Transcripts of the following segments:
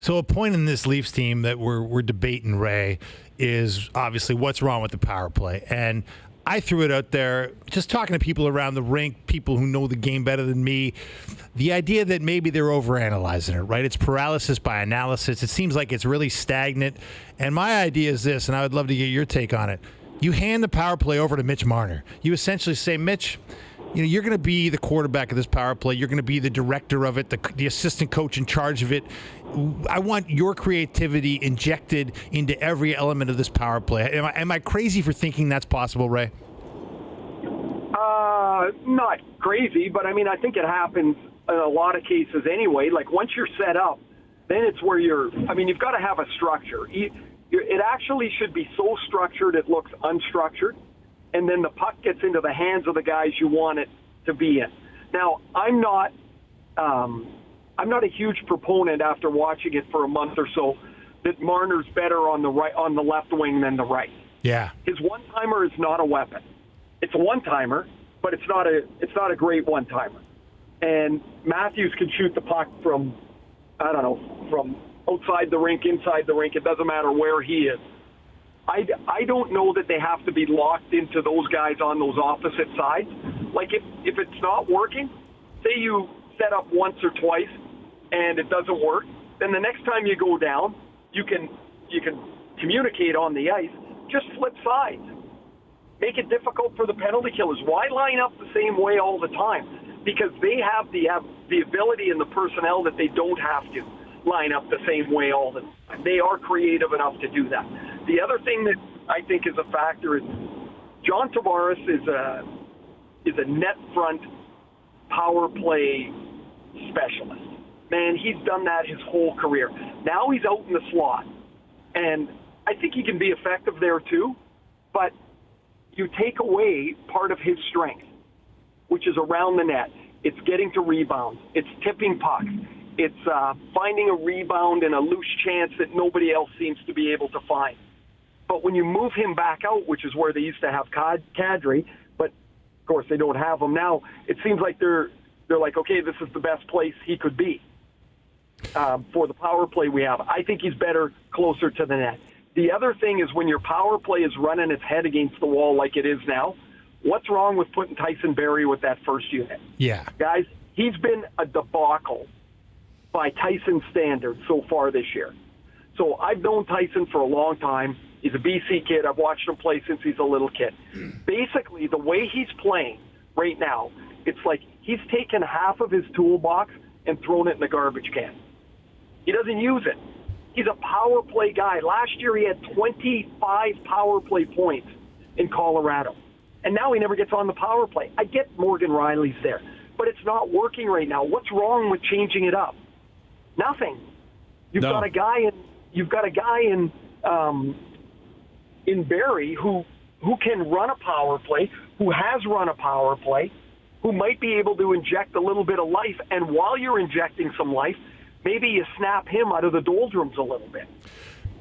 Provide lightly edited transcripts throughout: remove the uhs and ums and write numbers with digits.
So a point in this Leafs team that we're debating, Ray, is obviously what's wrong with the power play. And I threw it out there, just talking to people around the rink, people who know the game better than me, the idea that maybe they're overanalyzing it, right? It's paralysis by analysis. It seems like it's really stagnant. And my idea is this, and I would love to get your take on it. You hand the power play over to Mitch Marner. You essentially say, Mitch, you're going to be the quarterback of this power play. You're going to be the director of it, the assistant coach in charge of it. I want your creativity injected into every element of this power play. Am I crazy for thinking that's possible, Ray? Not crazy, but I think it happens in a lot of cases anyway. Like once you're set up, then it's where you've got to have a structure. It actually should be so structured it looks unstructured. And then the puck gets into the hands of the guys you want it to be in. Now, I'm not a huge proponent after watching it for a month or so that Marner's better on the left wing than the right. Yeah. His one-timer is not a weapon. It's a one-timer, but it's not a great one-timer. And Matthews can shoot the puck from outside the rink, inside the rink. It doesn't matter where he is. I don't know that they have to be locked into those guys on those opposite sides. Like if it's not working, say you set up once or twice and it doesn't work, then the next time you go down, you can communicate on the ice. Just flip sides. Make it difficult for the penalty killers. Why line up the same way all the time? Because they have the ability and the personnel that they don't have to line up the same way all the time. They are creative enough to do that. The other thing that I think is a factor is John Tavares is a net front power play specialist. Man, he's done that his whole career. Now he's out in the slot, and I think he can be effective there too, but you take away part of his strength, which is around the net. It's getting to rebounds. It's tipping pucks. It's finding a rebound and a loose chance that nobody else seems to be able to find. But when you move him back out, which is where they used to have Kadri, but of course they don't have him now, it seems like they're like, okay, this is the best place he could be for the power play we have. I think he's better closer to the net. The other thing is when your power play is running its head against the wall like it is now, what's wrong with putting Tyson Barrie with that first unit? Yeah. Guys, he's been a debacle by Tyson standards so far this year. So I've known Tyson for a long time. He's a BC kid. I've watched him play since he's a little kid. Basically, the way he's playing right now, it's like he's taken half of his toolbox and thrown it in the garbage can. He doesn't use it. He's a power play guy. Last year he had 25 power play points in Colorado. And now he never gets on the power play. I get Morgan Riley's there, but it's not working right now. What's wrong with changing it up? Nothing. You've got a guy in Barrie who can run a power play, who has run a power play, who might be able to inject a little bit of life. And while you're injecting some life, maybe you snap him out of the doldrums a little bit.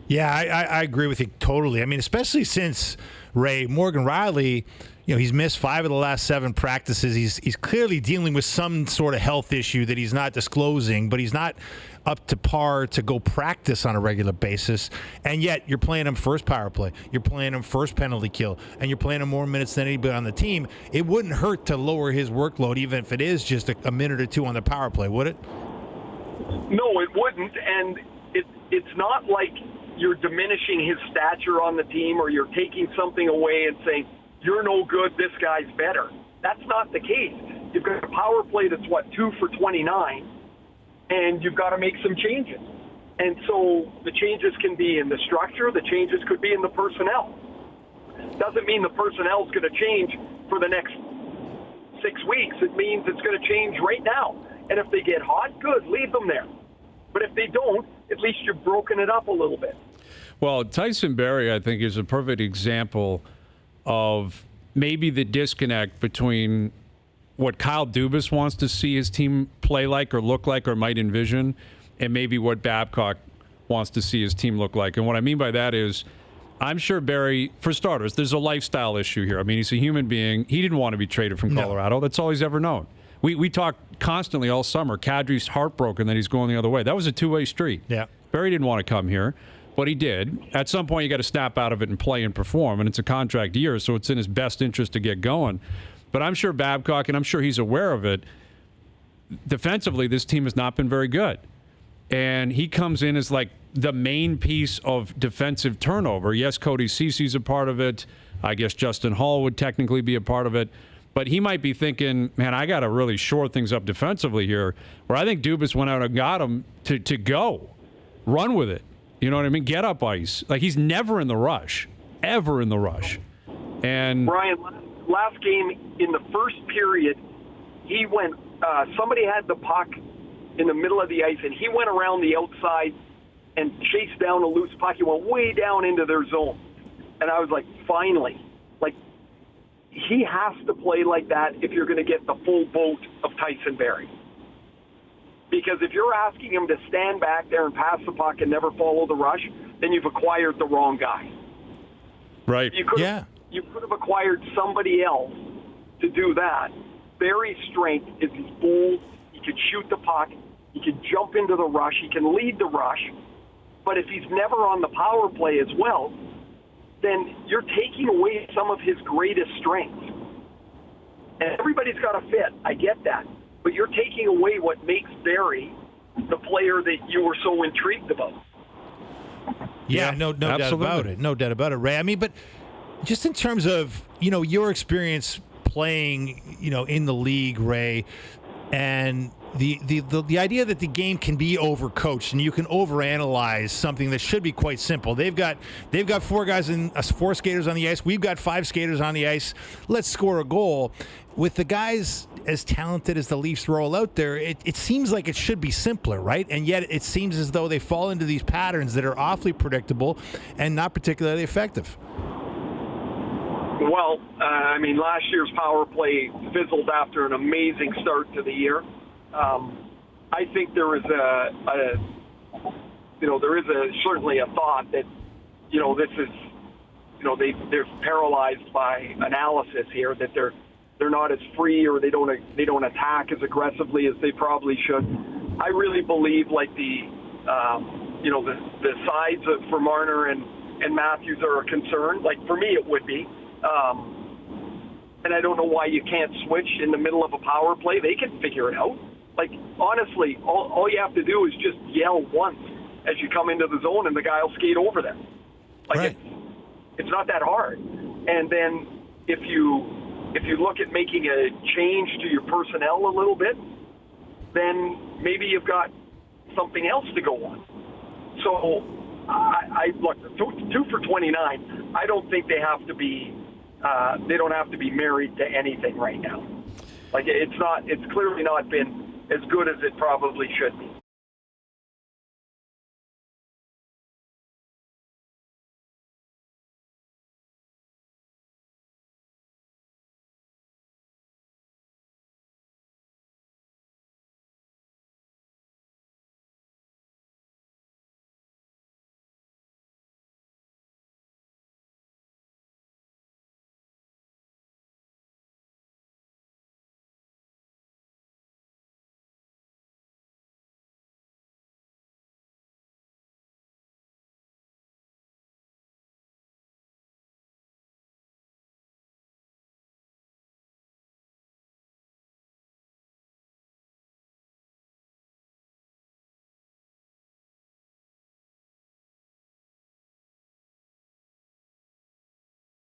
Yeah, I agree with you totally. I mean, especially since, Ray, Morgan Riley, he's missed 5 of the last 7 practices. He's clearly dealing with some sort of health issue that he's not disclosing, but he's not up to par to go practice on a regular basis. And yet you're playing him first power play. You're playing him first penalty kill. And you're playing him more minutes than anybody on the team. It wouldn't hurt to lower his workload, even if it is just a minute or 2 on the power play, would it? No, it wouldn't. And it's not like you're diminishing his stature on the team or you're taking something away and saying, you're no good, this guy's better. That's not the case. You've got a power play that's, 2 for 29, and you've got to make some changes. And so the changes can be in the structure, the changes could be in the personnel. Doesn't mean the personnel is going to change for the next 6 weeks. It means it's going to change right now. And if they get hot, good, leave them there. But if they don't, at least you've broken it up a little bit. Well, Tyson Barrie, I think, is a perfect example of maybe the disconnect between what Kyle Dubas wants to see his team play like or look like or might envision, and maybe what Babcock wants to see his team look like. And what I mean by that is, I'm sure Barrie, for starters, there's a lifestyle issue here. I mean, he's a human being. He didn't want to be traded from Colorado. No. That's all he's ever known. We talked constantly all summer. Kadri's heartbroken that he's going the other way. That was a two-way street. Yeah. Barrie didn't want to come here, but he did. At some point, you got to snap out of it and play and perform, and it's a contract year, so it's in his best interest to get going. But I'm sure Babcock, and I'm sure he's aware of it, defensively, this team has not been very good. And he comes in as like the main piece of defensive turnover. Yes, Cody Cece's a part of it. I guess Justin Hall would technically be a part of it. But he might be thinking, man, I got to really shore things up defensively here, where I think Dubas went out and got him to go. Run with it. You know what I mean? Get up ice. Like, he's never in the rush. Ever in the rush. And Brian, last game in the first period, he went, somebody had the puck in the middle of the ice, and he went around the outside and chased down a loose puck. He went way down into their zone. And I was like, finally. Like, he has to play like that if you're going to get the full boat of Tyson Barrie. Because if you're asking him to stand back there and pass the puck and never follow the rush, then you've acquired the wrong guy. right. You could have acquired somebody else to do that. Barrie's strength is he's bold. He can shoot the puck. He can jump into the rush. He can lead the rush. But if he's never on the power play as well, then you're taking away some of his greatest strengths. And everybody's got to fit. I get that. But you're taking away what makes Barrie the player that you were so intrigued about. Yeah, no doubt about it. No doubt about it, Ray. I mean, but just in terms of, your experience playing, in the league, Ray, and the idea that the game can be overcoached and you can overanalyze something that should be quite simple. They've got four skaters on the ice. We've got 5 skaters on the ice. Let's score a goal. With the guys as talented as the Leafs roll out there, it seems like it should be simpler, right? And yet it seems as though they fall into these patterns that are awfully predictable and not particularly effective. Well, last year's power play fizzled after an amazing start to the year. I think there is certainly a thought that, this is, they're paralyzed by analysis here, that they're not as free, or they don't attack as aggressively as they probably should. I really believe the sides for Marner and Matthews are a concern. Like, for me, it would be. And I don't know why you can't switch in the middle of a power play. They can figure it out. Like, honestly, all you have to do is just yell once as you come into the zone, and the guy will skate over them. Like, right. It's not that hard. And then if you look at making a change to your personnel a little bit, then maybe you've got something else to go on. So I look, 2 for 29. I don't think they have to be. They don't have to be married to anything right now. Like, it's clearly not been as good as it probably should be.